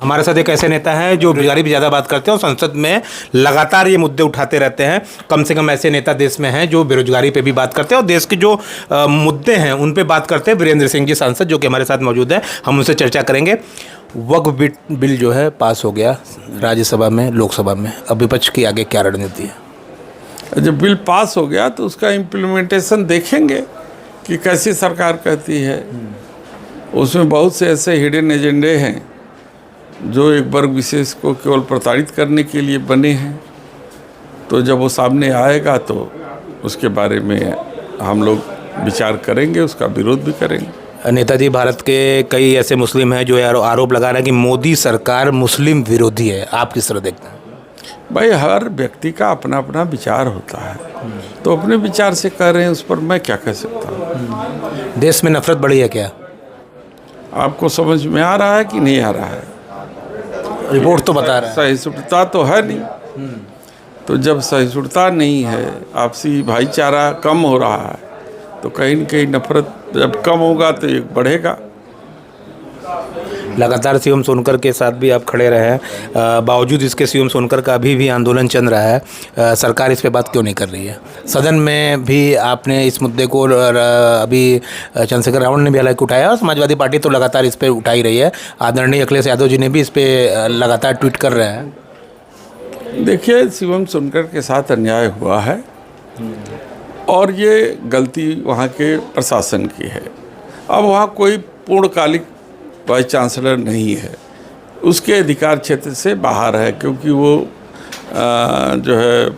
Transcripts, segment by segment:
हमारे साथ एक ऐसे नेता हैं जो बेरोजगारी पे ज़्यादा बात करते हैं और संसद में लगातार ये मुद्दे उठाते रहते हैं। कम से कम ऐसे नेता देश में हैं जो बेरोजगारी पे भी बात करते हैं और देश के जो मुद्दे हैं उन पे बात करते हैं। वीरेंद्र सिंह जी सांसद जो कि हमारे साथ मौजूद हैं, हम उनसे चर्चा करेंगे। वक्फ बिल जो है पास हो गया राज्यसभा में, लोकसभा में, अब विपक्ष की आगे क्या रणनीति है? जब बिल पास हो गया तो उसका इम्प्लीमेंटेशन देखेंगे कि कैसी सरकार कहती है। उसमें बहुत से ऐसे हिडन एजेंडे हैं जो एक वर्ग विशेष को केवल प्रताड़ित करने के लिए बने हैं। तो जब वो सामने आएगा तो उसके बारे में हम लोग विचार करेंगे, उसका विरोध भी करेंगे। नेताजी, भारत के कई ऐसे मुस्लिम हैं जो आरोप लगा रहे हैं कि मोदी सरकार मुस्लिम विरोधी है, आप किस तरह देखते हैं? भाई, हर व्यक्ति का अपना अपना विचार होता है, तो अपने विचार से कह रहे हैं, उस पर मैं क्या कह सकता हूँ। देश में नफरत बढ़ी है क्या? आपको समझ में आ रहा है कि नहीं आ रहा है? रिपोर्ट तो बता रहा है सहिष्णुता तो है नहीं। तो जब सहिष्णुता नहीं है, आपसी भाईचारा कम हो रहा है, तो कहीं न कहीं नफरत जब कम होगा तो ये बढ़ेगा। लगातार सीएम सोनकर के साथ भी आप खड़े रहे हैं, बावजूद इसके सीएम सोनकर का अभी भी आंदोलन चल रहा है। सरकार इस पे बात क्यों नहीं कर रही है? सदन में भी आपने इस मुद्दे को अभी चंद्रशेखर रावण ने भी हालांकि उठाया और समाजवादी पार्टी तो लगातार इस पर उठा ही रही है। आदरणीय अखिलेश यादव जी ने भी इस पर लगातार ट्वीट कर रहे हैं। देखिए, सीएम सोनकर के साथ अन्याय हुआ है और ये गलती वहाँ के प्रशासन की है। अब वहाँ कोई पूर्णकालिक वाइस चांसलर नहीं है, उसके अधिकार क्षेत्र से बाहर है, क्योंकि वो जो है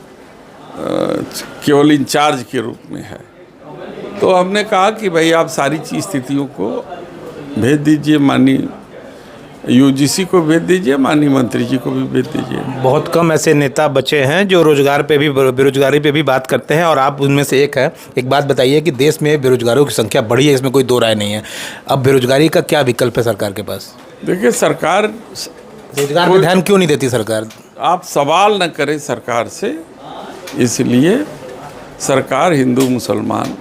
केवल इंचार्ज के रूप में है। तो हमने कहा कि भाई आप सारी चीज़ स्थितियों को भेज दीजिए, माननीय यूजीसी को भेज दीजिए, माननीय मंत्री जी को भी भेज दीजिए। बहुत कम ऐसे नेता बचे हैं जो रोजगार पे भी, बेरोजगारी पे भी बात करते हैं और आप उनमें से एक है। एक बात बताइए कि देश में बेरोजगारों की संख्या बढ़ी है, इसमें कोई दो राय नहीं है। अब बेरोजगारी का क्या विकल्प है सरकार के पास? देखिए, सरकार रोजगार पर ध्यान क्यों नहीं देती सरकार? आप सवाल न करें सरकार से, इसलिए सरकार हिंदू मुसलमान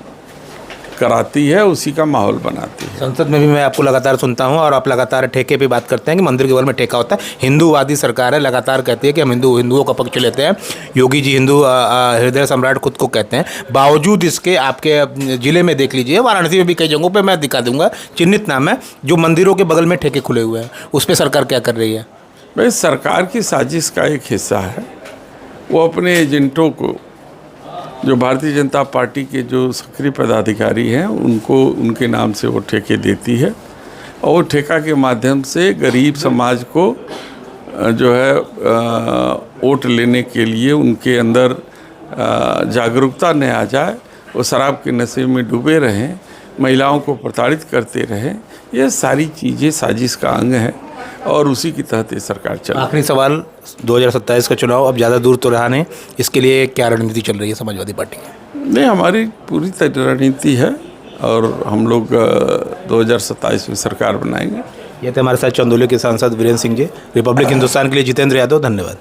कराती है, उसी का माहौल बनाती है। संसद में भी मैं आपको लगातार सुनता हूं और आप लगातार ठेके पे बात करते हैं कि मंदिर के बगल में ठेका होता है। हिंदूवादी सरकार है, लगातार कहती है कि हम हिंदुओं का पक्ष लेते हैं। योगी जी हिंदू हृदय सम्राट खुद को कहते हैं। बावजूद इसके आपके ज़िले में देख लीजिए, वाराणसी में भी कई जगहों पर मैं दिखा दूंगा, चिन्हित नाम है, जो मंदिरों के बगल में ठेके खुले हुए हैं। उस पर सरकार क्या कर रही है? भाई, सरकार की साजिश का एक हिस्सा है। वो अपने एजेंटों को, जो भारतीय जनता पार्टी के जो सक्रिय पदाधिकारी हैं, उनको उनके नाम से वो ठेके देती है और वो ठेका के माध्यम से गरीब समाज को जो है वोट लेने के लिए उनके अंदर जागरूकता न आ जाए, वो शराब के नशे में डूबे रहें, महिलाओं को प्रताड़ित करते रहें। ये सारी चीज़ें साजिश का अंग है और उसी की तहत ये सरकार चल रही है। आखिरी सवाल, 2027 का चुनाव अब ज़्यादा दूर तो रहा नहीं, इसके लिए क्या रणनीति चल रही है समाजवादी पार्टी की? नहीं, हमारी पूरी रणनीति है और हम लोग 2027 में सरकार बनाएंगे। ये थे हमारे साथ चंदौली के सांसद वीरेंद्र सिंह जी। रिपब्लिक हिंदुस्तान के लिए जितेंद्र यादव, धन्यवाद।